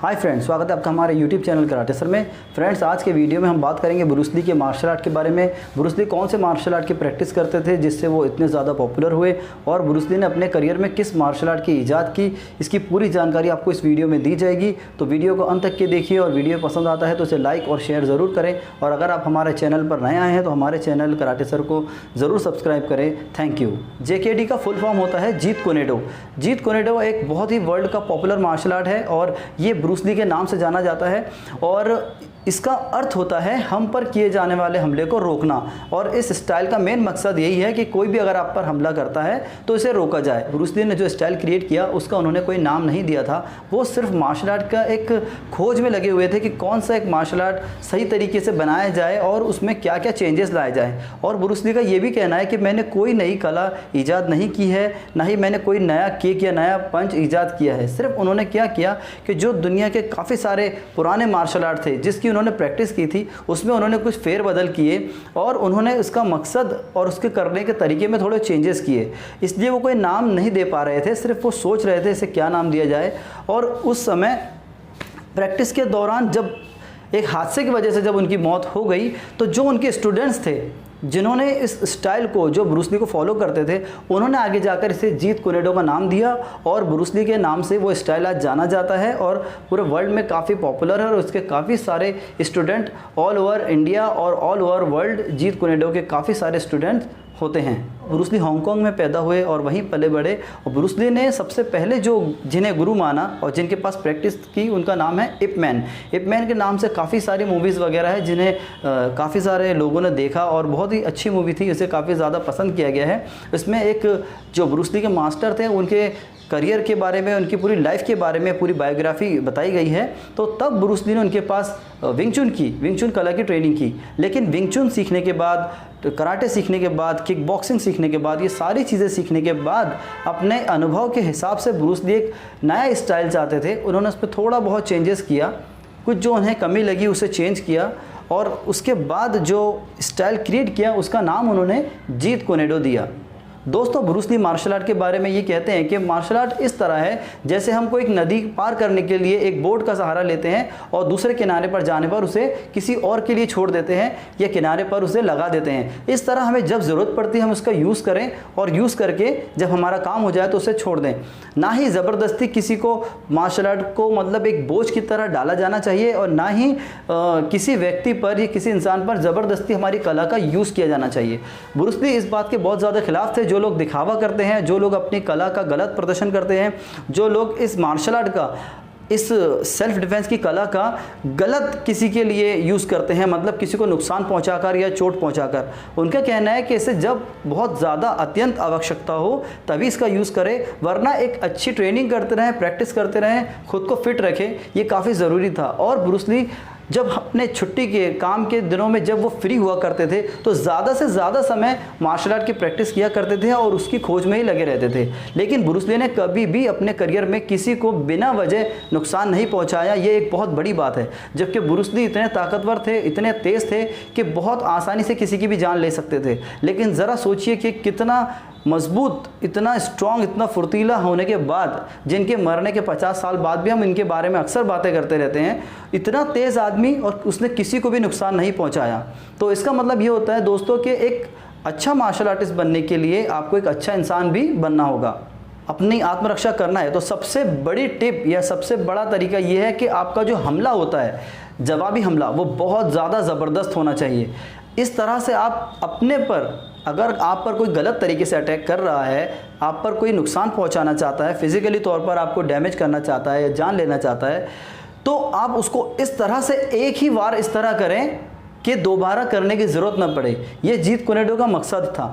Hi friends, स्वागत है आपका हमारे यूट्यूब चैनल कराटे सर में। फ्रेंड्स, आज के वीडियो में हम बात करेंगे ब्रूस ली के मार्शल आर्ट के बारे में। ब्रूस ली कौन से मार्शल आर्ट की प्रैक्टिस करते थे जिससे वो इतने ज़्यादा पॉपुलर हुए, और ब्रूस ली ने अपने करियर में किस मार्शल आर्ट की ईजाद की, इसकी पूरी जानकारी आपको इस वीडियो में दी जाएगी। तो वीडियो को अंत तक के देखिए, और वीडियो पसंद आता है तो इसे लाइक और शेयर ज़रूर करें। और अगर आप हमारे चैनल पर नए आए हैं तो हमारे चैनल कराटे सर को ज़रूर सब्सक्राइब करें। Thank you. JKD का फुल फॉर्म होता है जीत कुनेडो। जीत कुनेडो एक बहुत ही वर्ल्ड का पॉपुलर मार्शल आर्ट है, और ये ब्रूस ली के नाम से जाना जाता है। और इसका अर्थ होता है हम पर किए जाने वाले हमले को रोकना। और इस स्टाइल का मेन मकसद यही है कि कोई भी अगर आप पर हमला करता है तो इसे रोका जाए। ब्रूस ली ने जो स्टाइल क्रिएट किया उसका उन्होंने कोई नाम नहीं दिया था, वो सिर्फ मार्शल आर्ट का एक खोज में लगे हुए थे कि कौन सा एक मार्शल आर्ट सही तरीके से बनाया जाए और उसमें क्या क्या चेंजेस लाए जाए। और ब्रूस ली का ये भी कहना है कि मैंने कोई नई कला ईजाद नहीं की है, ना ही मैंने कोई नया किक या नया पंच ईजाद किया है। सिर्फ उन्होंने क्या किया कि जो दुनिया के काफ़ी सारे पुराने मार्शल आर्ट थे जिसकी उन्होंने प्रैक्टिस की थी, उसमें उन्होंने कुछ फेरबदल किए और उन्होंने इसका मकसद और उसके करने के तरीके में थोड़े चेंजेस किए। इसलिए वो कोई नाम नहीं दे पा रहे थे, सिर्फ वो सोच रहे थे इसे क्या नाम दिया जाए। और उस समय प्रैक्टिस के दौरान जब एक हादसे की वजह से जब उनकी मौत हो गई, तो जो उनके स्टूडेंट्स थे जिन्होंने इस स्टाइल को, जो ब्रूस ली को फॉलो करते थे, उन्होंने आगे जाकर इसे जीत कुनेडो का नाम दिया। और ब्रूस ली के नाम से वो स्टाइल आज जाना जाता है और पूरे वर्ल्ड में काफ़ी पॉपुलर है। और उसके काफ़ी सारे स्टूडेंट ऑल ओवर इंडिया और ऑल ओवर वर्ल्ड जीत कुनेडो के काफ़ी सारे स्टूडेंट होते हैं। ब्रूस ली हांगकांग में पैदा हुए और वहीं पले बड़े। और ब्रूस ली ने सबसे पहले जो जिन्हें गुरु माना और जिनके पास प्रैक्टिस की, उनका नाम है इप मैन। इप मैन के नाम से काफ़ी सारी मूवीज़ वगैरह है जिन्हें काफ़ी सारे लोगों ने देखा, और बहुत ही अच्छी मूवी थी, इसे काफ़ी ज़्यादा पसंद किया गया है। इसमें एक जो ब्रूस ली के मास्टर थे उनके करियर के बारे में, उनकी पूरी लाइफ के बारे में पूरी बायोग्राफी बताई गई है। तो तब ब्रूस ली ने उनके पास विंग चुन कला की ट्रेनिंग की। लेकिन विंग चुन सीखने के बाद, कराटे सीखने के बाद, किक बॉक्सिंग सीखने के बाद, ये सारी चीज़ें सीखने के बाद अपने अनुभव के हिसाब से ब्रूस ली एक नया स्टाइल चाहते थे। उन्होंने उस पर थोड़ा बहुत चेंजेस किया, कुछ जो उन्हें कमी लगी उसे चेंज किया, और उसके बाद जो स्टाइल क्रिएट किया उसका नाम उन्होंने जीत कुनेडो दिया। दोस्तों, ब्रूस ली मार्शल आर्ट के बारे में ये कहते हैं कि मार्शल आर्ट इस तरह है जैसे हमको एक नदी पार करने के लिए एक बोट का सहारा लेते हैं और दूसरे किनारे पर जाने पर उसे किसी और के लिए छोड़ देते हैं या किनारे पर उसे लगा देते हैं। इस तरह हमें जब ज़रूरत पड़ती है हम उसका यूज़ करें, और यूज़ करके जब हमारा काम हो जाए तो उसे छोड़ दें। ना ही ज़बरदस्ती किसी को मार्शल आर्ट को मतलब एक बोझ की तरह डाला जाना चाहिए, और ना ही किसी व्यक्ति पर या किसी इंसान पर ज़बरदस्ती हमारी कला का यूज़ किया जाना चाहिए। ब्रूस ली इस बात के बहुत ज़्यादा खिलाफ थे। जो लोग दिखावा करते हैं, जो लोग अपनी कला का गलत प्रदर्शन करते हैं, जो लोग इस मार्शल आर्ट का, इस सेल्फ डिफेंस की कला का गलत किसी के लिए यूज़ करते हैं, मतलब किसी को नुकसान पहुंचाकर या चोट पहुंचाकर, उनका कहना है कि इसे जब बहुत ज़्यादा अत्यंत आवश्यकता हो तभी इसका यूज़ करें, वरना एक अच्छी ट्रेनिंग करते रहें, प्रैक्टिस करते रहें, खुद को फिट रखें, ये काफ़ी ज़रूरी था। और ब्रूस ली जब अपने छुट्टी के काम के दिनों में जब वो फ्री हुआ करते थे तो ज़्यादा से ज़्यादा समय मार्शल आर्ट की प्रैक्टिस किया करते थे और उसकी खोज में ही लगे रहते थे। लेकिन ब्रूस ली ने कभी भी अपने करियर में किसी को बिना वजह नुकसान नहीं पहुंचाया, ये एक बहुत बड़ी बात है। जबकि ब्रूस ली इतने ताकतवर थे, इतने तेज़ थे कि बहुत आसानी से किसी की भी जान ले सकते थे। लेकिन ज़रा सोचिए कि कितना मजबूत, इतना स्ट्रॉन्ग, इतना फुर्तीला होने के बाद, जिनके मरने के 50 साल बाद भी हम इनके बारे में अक्सर बातें करते रहते हैं, इतना तेज़ आदमी और उसने किसी को भी नुकसान नहीं पहुंचाया। तो इसका मतलब ये होता है दोस्तों कि एक अच्छा मार्शल आर्टिस्ट बनने के लिए आपको एक अच्छा इंसान भी बनना होगा। अपनी आत्मरक्षा करना है तो सबसे बड़ी टिप या सबसे बड़ा तरीका ये है कि आपका जो हमला होता है, जवाबी हमला, वो बहुत ज़्यादा ज़बरदस्त होना चाहिए। इस तरह से आप अपने पर, अगर आप पर कोई गलत तरीके से अटैक कर रहा है, आप पर कोई नुकसान पहुंचाना चाहता है, फिजिकली तौर पर आपको डैमेज करना चाहता है या जान लेना चाहता है, तो आप उसको इस तरह से एक ही बार इस तरह करें कि दोबारा करने की ज़रूरत ना पड़े। ये जीत कुनेडो का मकसद था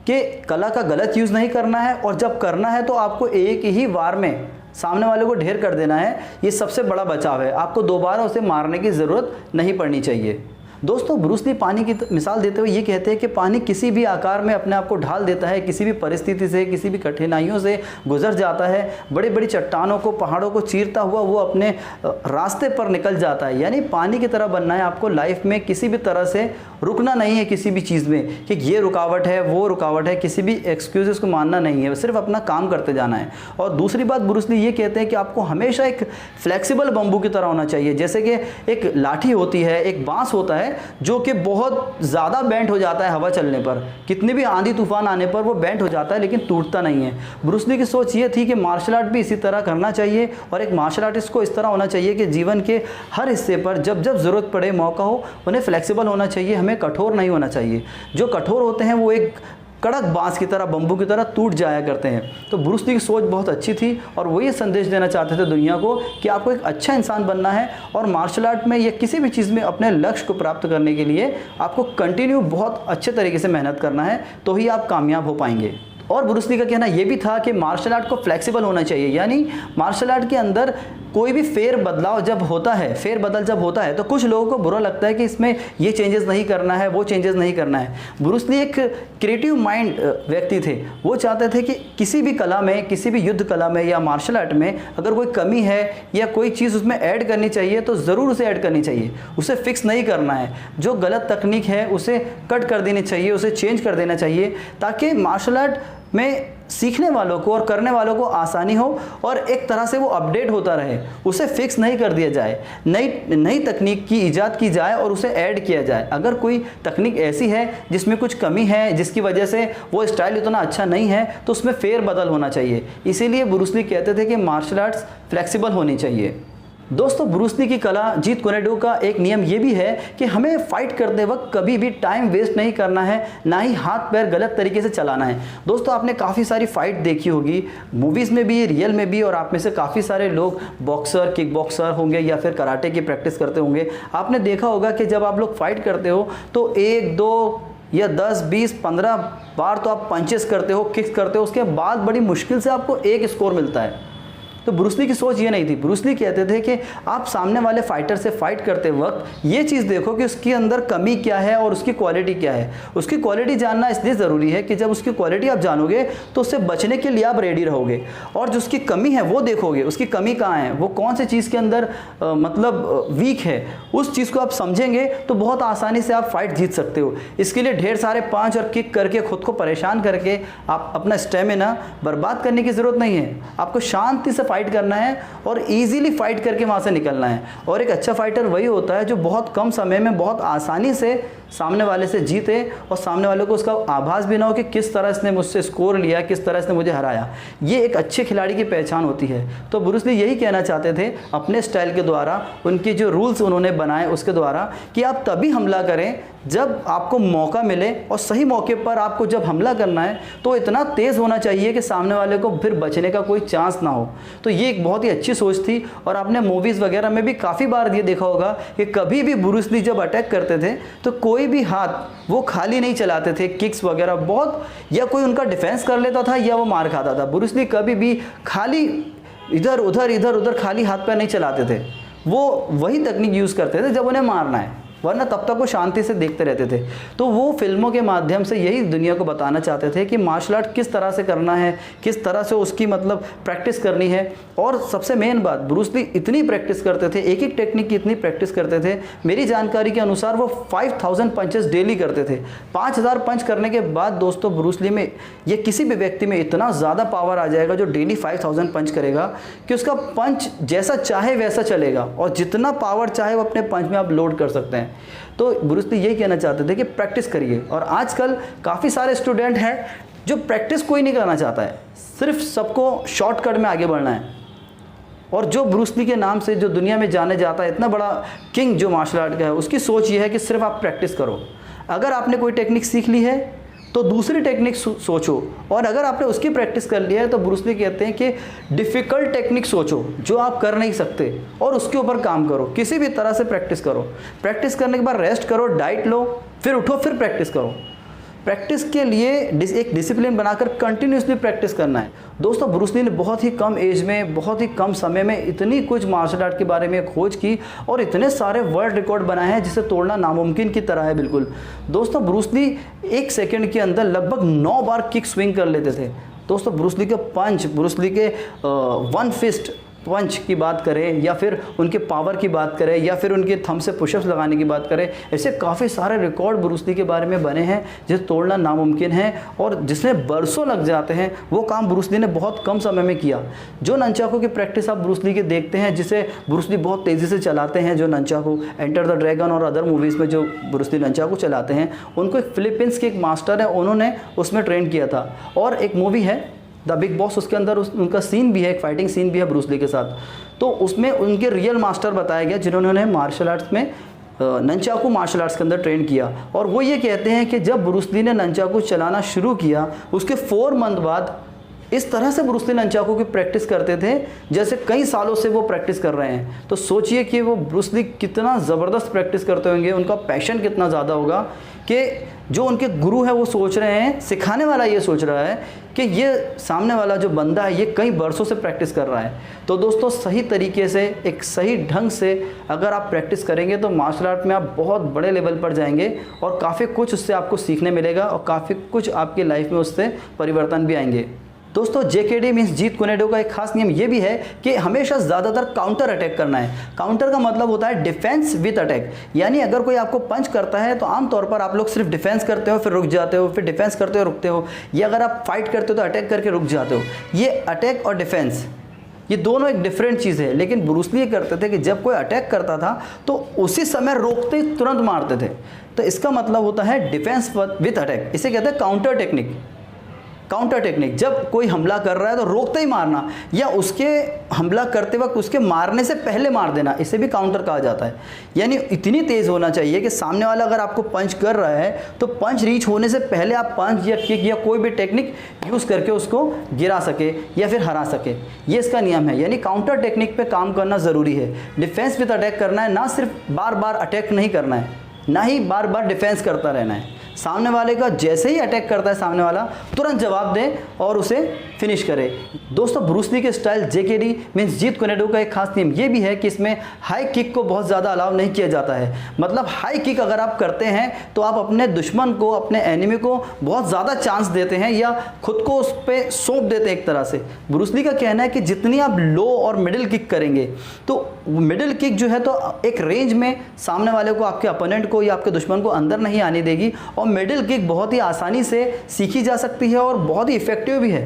कि कला का गलत यूज़ नहीं करना है, और जब करना है तो आपको एक ही बार में सामने वाले को ढेर कर देना है। ये सबसे बड़ा बचाव है, आपको दोबारा उसे मारने की ज़रूरत नहीं पड़नी चाहिए। दोस्तों ब्रूस ली पानी की मिसाल देते हुए ये कहते हैं कि पानी किसी भी आकार में अपने आप को ढाल देता है, किसी भी परिस्थिति से, किसी भी कठिनाइयों से गुजर जाता है, बड़ी बड़ी चट्टानों को, पहाड़ों को चीरता हुआ वो अपने रास्ते पर निकल जाता है। यानी पानी की तरह बनना है आपको लाइफ में, किसी भी तरह से रुकना नहीं है किसी भी चीज़ में कि ये रुकावट है वो रुकावट है, किसी भी एक्सक्यूजेस को मानना नहीं है, सिर्फ अपना काम करते जाना है। और दूसरी बात ब्रूस ली ये कहते हैं कि आपको हमेशा एक फ्लेक्सिबल बम्बू की तरह होना चाहिए। जैसे कि एक लाठी होती है, एक बांस होता है जो कि बहुत ज़्यादा बेंट हो जाता है हवा चलने पर, कितनी भी आंधी तूफान आने पर वो बेंट हो जाता है लेकिन टूटता नहीं है। ब्रूस ली की सोच ये थी कि मार्शल आर्ट भी इसी तरह करना चाहिए और एक मार्शल आर्टिस्ट को इस तरह होना चाहिए कि जीवन के हर हिस्से पर जब जब ज़रूरत पड़े, मौका हो, उन्हें फ्लेक्सिबल होना चाहिए, हमें कठोर नहीं होना चाहिए। जो कठोर होते हैं वो एक कड़क बांस की तरह, बम्बू की तरह टूट जाया करते हैं। तो ब्रूस ली की सोच बहुत अच्छी थी और वो ये संदेश देना चाहते थे दुनिया को कि आपको एक अच्छा इंसान बनना है और मार्शल आर्ट में या किसी भी चीज़ में अपने लक्ष्य को प्राप्त करने के लिए आपको कंटिन्यू बहुत अच्छे तरीके से मेहनत करना है, तो ही आप कामयाब हो पाएंगे। और ब्रूस ली का कहना यह भी था कि मार्शल आर्ट को फ्लेक्सिबल होना चाहिए, यानी मार्शल आर्ट के अंदर कोई भी फेरबदल जब होता है तो कुछ लोगों को बुरा लगता है कि इसमें ये चेंजेस नहीं करना है, वो चेंजेस नहीं करना है। ब्रूस ली एक क्रिएटिव माइंड व्यक्ति थे, वो चाहते थे कि किसी भी कला में, किसी भी युद्ध कला में या मार्शल आर्ट में अगर कोई कमी है या कोई चीज़ उसमें ऐड करनी चाहिए तो ज़रूर उसे ऐड करनी चाहिए, उसे फिक्स नहीं करना है। जो गलत तकनीक है उसे कट कर देनी चाहिए, उसे चेंज कर देना चाहिए, ताकि मार्शल आर्ट में सीखने वालों को और करने वालों को आसानी हो और एक तरह से वो अपडेट होता रहे, उसे फिक्स नहीं कर दिया जाए, नई तकनीक की इजाद की जाए और उसे ऐड किया जाए। अगर कोई तकनीक ऐसी है जिसमें कुछ कमी है, जिसकी वजह से वो स्टाइल उतना अच्छा नहीं है, तो उसमें फेरबदल होना चाहिए। इसीलिए ब्रूस ली कहते थे कि मार्शल आर्ट्स फ्लेक्सिबल होनी चाहिए। दोस्तों ब्रूस ली की कला, जीत कुनेडो का एक नियम ये भी है कि हमें फाइट करते वक्त कभी भी टाइम वेस्ट नहीं करना है, ना ही हाथ पैर गलत तरीके से चलाना है। दोस्तों आपने काफ़ी सारी फाइट देखी होगी, मूवीज़ में भी, रियल में भी, और आप में से काफ़ी सारे लोग बॉक्सर, किक बॉक्सर होंगे या फिर कराटे की प्रैक्टिस करते होंगे। आपने देखा होगा कि जब आप लोग फाइट करते हो तो 1, 2 या 10, 20, 15 बार तो आप पंचेस करते हो, किक्स करते हो, उसके बाद बड़ी मुश्किल से आपको एक स्कोर मिलता है। तो ब्रूस ली की सोच ये नहीं थी। ब्रूस ली कहते थे कि आप सामने वाले फाइटर से फाइट करते वक्त ये चीज़ देखो कि उसके अंदर कमी क्या है और उसकी क्वालिटी क्या है। उसकी क्वालिटी जानना इसलिए ज़रूरी है कि जब उसकी क्वालिटी आप जानोगे तो उससे बचने के लिए आप रेडी रहोगे, और जो उसकी कमी है वो देखोगे, उसकी कमी कहाँ है, वो कौन सी चीज़ के अंदर मतलब वीक है, उस चीज़ को आप समझेंगे तो बहुत आसानी से आप फाइट जीत सकते हो। इसके लिए ढेर सारे पंच और किक करके खुद को परेशान करके आप अपना स्टेमिना बर्बाद करने की ज़रूरत नहीं है। आपको शांति से फाइट करना है और इजीली फाइट करके वहाँ से निकलना है। और एक अच्छा फाइटर वही होता है जो बहुत कम समय में बहुत आसानी से सामने वाले से जीते और सामने वाले को उसका आभास भी ना हो कि किस तरह इसने मुझसे स्कोर लिया, किस तरह इसने मुझे हराया। ये एक अच्छे खिलाड़ी की पहचान होती है। तो ब्रूस ली यही कहना चाहते थे अपने स्टाइल के द्वारा, उनके जो रूल्स उन्होंने बनाए उसके द्वारा, कि आप तभी हमला करें जब आपको मौका मिले, और सही मौके पर आपको जब हमला करना है तो इतना तेज़ होना चाहिए कि सामने वाले को फिर बचने का कोई चांस ना हो। तो ये एक बहुत ही अच्छी सोच थी। और आपने मूवीज़ वगैरह में भी काफ़ी बार ये देखा होगा कि कभी भी ब्रूस ली जब अटैक करते थे तो कोई भी हाथ वो खाली नहीं चलाते थे, किक्स वगैरह बहुत, या कोई उनका डिफेंस कर लेता था या वो मार खाता था। ब्रूस ली कभी भी खाली इधर उधर खाली हाथ पैर नहीं चलाते थे, वो वही तकनीक यूज़ करते थे जब उन्हें मारना है, वरना तब तक वो शांति से देखते रहते थे। तो वो फिल्मों के माध्यम से यही दुनिया को बताना चाहते थे कि मार्शल आर्ट किस तरह से करना है, किस तरह से उसकी मतलब प्रैक्टिस करनी है। और सबसे मेन बात, ब्रूस ली इतनी प्रैक्टिस करते थे, एक एक टेक्निक की इतनी प्रैक्टिस करते थे, मेरी जानकारी के अनुसार वो 5000 पंचेस डेली करते थे। 5000 पंच करने के बाद दोस्तों ब्रूस ली में, ये किसी भी व्यक्ति में इतना ज़्यादा पावर आ जाएगा जो डेली 5000 पंच करेगा कि उसका पंच जैसा चाहे वैसा चलेगा, और जितना पावर चाहे वो अपने पंच में आप लोड कर सकते हैं। तो ब्रूस ली यही कहना चाहते थे कि प्रैक्टिस करिए। और आजकल काफ़ी सारे स्टूडेंट हैं जो प्रैक्टिस कोई नहीं करना चाहता है, सिर्फ सबको शॉर्टकट में आगे बढ़ना है। और जो ब्रूस ली के नाम से जो दुनिया में जाने जाता है, इतना बड़ा किंग जो मार्शल आर्ट का है, उसकी सोच ये है कि सिर्फ आप प्रैक्टिस करो। अगर आपने कोई टेक्निक सीख ली है तो दूसरी टेक्निक सोचो, और अगर आपने उसकी प्रैक्टिस कर लिया है तो ब्रूस ली कहते हैं कि डिफ़िकल्ट टेक्निक सोचो जो आप कर नहीं सकते, और उसके ऊपर काम करो। किसी भी तरह से प्रैक्टिस करो, प्रैक्टिस करने के बाद रेस्ट करो, डाइट लो, फिर उठो, फिर प्रैक्टिस करो। प्रैक्टिस के लिए एक डिसिप्लिन बनाकर कंटिन्यूसली प्रैक्टिस करना है। दोस्तों ब्रूस ली ने बहुत ही कम एज में, बहुत ही कम समय में इतनी कुछ मार्शल आर्ट के बारे में खोज की और इतने सारे वर्ल्ड रिकॉर्ड बनाए हैं जिसे तोड़ना नामुमकिन की तरह है बिल्कुल। दोस्तों ब्रूस ली 1 सेकंड के अंदर लगभग 9 बार किक स्विंग कर लेते थे। दोस्तों ब्रूस ली के पंच, ब्रूस ली के वन फिस्ट पंच की बात करें या फिर उनके पावर की बात करें या फिर उनके थंब से पुशअप्स लगाने की बात करें, ऐसे काफ़ी सारे रिकॉर्ड ब्रूस ली के बारे में बने हैं जिसे तोड़ना नामुमकिन है और जिसमें बरसों लग जाते हैं, वो काम ब्रूस ली ने बहुत कम समय में किया। जो नंचाकू की प्रैक्टिस आप ब्रूस ली के देखते हैं, जिसे ब्रूस ली बहुत तेज़ी से चलाते हैं, जो नंचाकू एंटर द ड्रैगन और अदर मूवीज़ में जो ब्रूस ली नंचाकू चलाते हैं, उनको एक फिलीपींस के एक मास्टर है, उन्होंने उसमें ट्रेन किया था। और एक मूवी है द बिग बॉस, उसके अंदर उनका सीन भी है, एक फाइटिंग सीन भी है ब्रूस ली के साथ। तो उसमें उनके रियल मास्टर बताया गया जिन्होंने मार्शल आर्ट्स में नंचाकू मार्शल आर्ट्स के अंदर ट्रेन किया। और वो ये कहते हैं कि जब ब्रूस ली ने नंचाकू चलाना शुरू किया, उसके 4 मंथ बाद इस तरह से ब्रूस ली नंचाकू की प्रैक्टिस करते थे जैसे कई सालों से वो प्रैक्टिस कर रहे हैं। तो सोचिए कि वो ब्रूस ली कितना ज़बरदस्त प्रैक्टिस करते होंगे, उनका पैशन कितना ज़्यादा होगा कि जो उनके गुरु है वो सोच रहे हैं, सिखाने वाला ये सोच रहा है कि ये सामने वाला जो बंदा है ये कई बरसों से प्रैक्टिस कर रहा है। तो दोस्तों सही तरीके से, एक सही ढंग से अगर आप प्रैक्टिस करेंगे तो मार्शल आर्ट में आप बहुत बड़े लेवल पर जाएंगे और काफ़ी कुछ उससे आपको सीखने मिलेगा और काफ़ी कुछ आपकी लाइफ में उससे परिवर्तन भी आएंगे। दोस्तों JKD मीन्स जीत कुनेडो का एक खास नियम ये भी है कि हमेशा ज़्यादातर काउंटर अटैक करना है। काउंटर का मतलब होता है डिफेंस विद अटैक, यानी अगर कोई आपको पंच करता है तो आमतौर पर आप लोग सिर्फ डिफेंस करते हो फिर रुक जाते हो, फिर डिफेंस करते हो रुकते हो, या अगर आप फाइट करते हो तो अटैक करके रुक जाते हो। ये अटैक और डिफेंस ये दोनों एक डिफरेंट चीज़ है। लेकिन ब्रूस ली करते थे कि जब कोई अटैक करता था तो उसी समय रोकते तुरंत मारते थे। तो इसका मतलब होता है डिफेंस विद अटैक, इसे कहते हैं काउंटर टेक्निक। काउंटर टेक्निक, जब कोई हमला कर रहा है तो रोकते ही मारना या उसके हमला करते वक्त उसके मारने से पहले मार देना, इसे भी काउंटर कहा जाता है। यानी इतनी तेज़ होना चाहिए कि सामने वाला अगर आपको पंच कर रहा है तो पंच रीच होने से पहले आप पंच या किक या कोई भी टेक्निक यूज़ करके उसको गिरा सके या फिर हरा सके, ये इसका नियम है। यानी काउंटर टेक्निक पे काम करना ज़रूरी है। डिफेंस विद अटैक करना है, ना सिर्फ बार बार अटैक नहीं करना है, ना ही बार बार डिफेंस करता रहना है। सामने वाले का जैसे ही अटैक करता है सामने वाला तुरंत जवाब दे और उसे फिनिश करे। दोस्तों ब्रूस ली के स्टाइल JKD मीन्स जीत कुनेडो का एक खास नियम ये भी है कि इसमें हाई किक को बहुत ज़्यादा अलाउ नहीं किया जाता है। मतलब हाई किक अगर आप करते हैं तो आप अपने दुश्मन को, अपने एनिमी को बहुत ज़्यादा चांस देते हैं या खुद को उस पर सौंप देते हैं एक तरह से। ब्रूस ली का कहना है कि जितनी आप लो और मिडिल किक करेंगे तो मिडिल किक जो है तो एक रेंज में सामने वाले को, आपके अपोनेंट को या आपके दुश्मन को अंदर नहीं आने देगी और मिडिल किक बहुत ही आसानी से सीखी जा सकती है और बहुत ही इफेक्टिव भी है।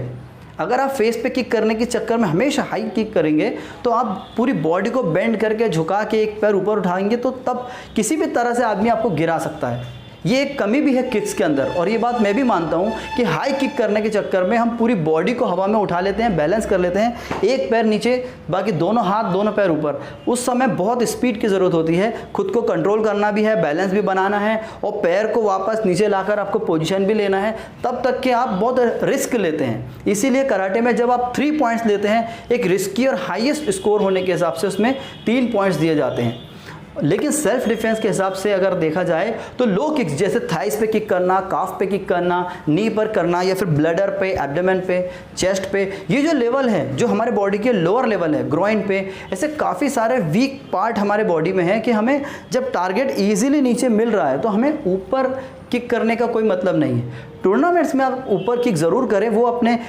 अगर आप फेस पे किक करने के चक्कर में हमेशा हाई किक करेंगे तो आप पूरी बॉडी को बेंड करके झुका के एक पैर ऊपर उठाएंगे तो तब किसी भी तरह से आदमी आपको गिरा सकता है। ये एक कमी भी है किक्स के अंदर और ये बात मैं भी मानता हूँ कि हाई किक करने के चक्कर में हम पूरी बॉडी को हवा में उठा लेते हैं, बैलेंस कर लेते हैं, एक पैर नीचे बाकी दोनों हाथ दोनों पैर ऊपर। उस समय बहुत स्पीड की ज़रूरत होती है, खुद को कंट्रोल करना भी है, बैलेंस भी बनाना है और पैर को वापस नीचे लाकर आपको पोजीशन भी लेना है, तब तक कि आप बहुत रिस्क लेते हैं। इसीलिए कराटे में जब आप 3 पॉइंट्स लेते हैं, एक रिस्की और हाईएस्ट स्कोर होने के हिसाब से उसमें 3 पॉइंट्स दिए जाते हैं। लेकिन सेल्फ डिफेंस के हिसाब से अगर देखा जाए तो लो किक्स जैसे थाइस पे किक करना, काफ पे किक करना, नी पर करना या फिर ब्लडर पे, एब्डोमेन पे, चेस्ट पे, ये जो लेवल है जो हमारे बॉडी के लोअर लेवल है, ग्रोइन पे, ऐसे काफ़ी सारे वीक पार्ट हमारे बॉडी में है कि हमें जब टारगेट ईजिली नीचे मिल रहा है तो हमें ऊपर किक करने का कोई मतलब नहीं है। टूर्नामेंट्स में आप ऊपर किक ज़रूर करें, वो अपने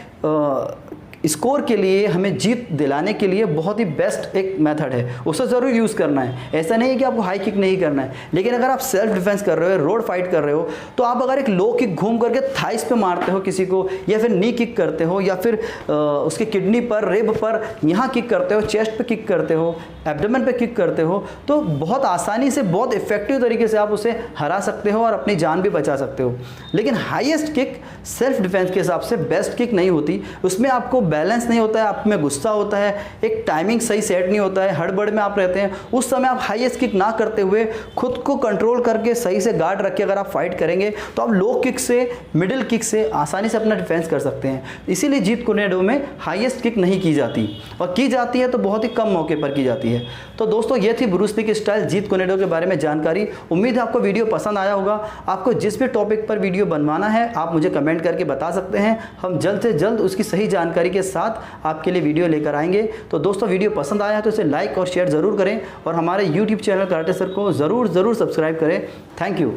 स्कोर के लिए, हमें जीत दिलाने के लिए बहुत ही बेस्ट एक मेथड है, उसे ज़रूर यूज़ करना है। ऐसा नहीं है कि आपको हाई किक नहीं करना है, लेकिन अगर आप सेल्फ डिफेंस कर रहे हो, रोड फाइट कर रहे हो, तो आप अगर एक लो किक घूम करके थाइस पे मारते हो किसी को या फिर नी किक करते हो या फिर उसके किडनी पर, रिब पर यहाँ किक करते हो, चेस्ट पे किक करते हो, एब्डोमेन पे किक करते हो, तो बहुत आसानी से, बहुत इफेक्टिव तरीके से आप उसे हरा सकते हो और अपनी जान भी बचा सकते हो। लेकिन हाईएस्ट किक सेल्फ डिफेंस के हिसाब से बेस्ट किक नहीं होती, उसमें आपको बैलेंस नहीं होता है, आप में गुस्सा होता है, एक टाइमिंग सही सेट नहीं होता है, हड़बड़ में आप रहते हैं, उस समय आप हाईएस्ट किक ना करते हुए खुद को कंट्रोल करके सही से गार्ड रख के अगर आप फाइट करेंगे तो आप लो किक से, मिडिल किक से आसानी से अपना डिफेंस कर सकते हैं। इसीलिए जीत कुनेडो में हाईएस्ट किक नहीं की जाती, और की जाती है तो बहुत ही कम मौके पर की जाती है। तो दोस्तों ये थी ब्रूस ली की स्टाइल जीत कुनेडो के बारे में जानकारी। उम्मीद है आपको वीडियो पसंद आया होगा। आपको जिस भी टॉपिक पर वीडियो बनवाना है आप मुझे कमेंट करके बता सकते हैं, हम जल्द से जल्द उसकी सही जानकारी के साथ आपके लिए वीडियो लेकर आएंगे। तो दोस्तों वीडियो पसंद आया तो इसे लाइक और शेयर ज़रूर करें, और हमारे यूट्यूब चैनल कराटे सर को ज़रूर सब्सक्राइब करें। Thank you.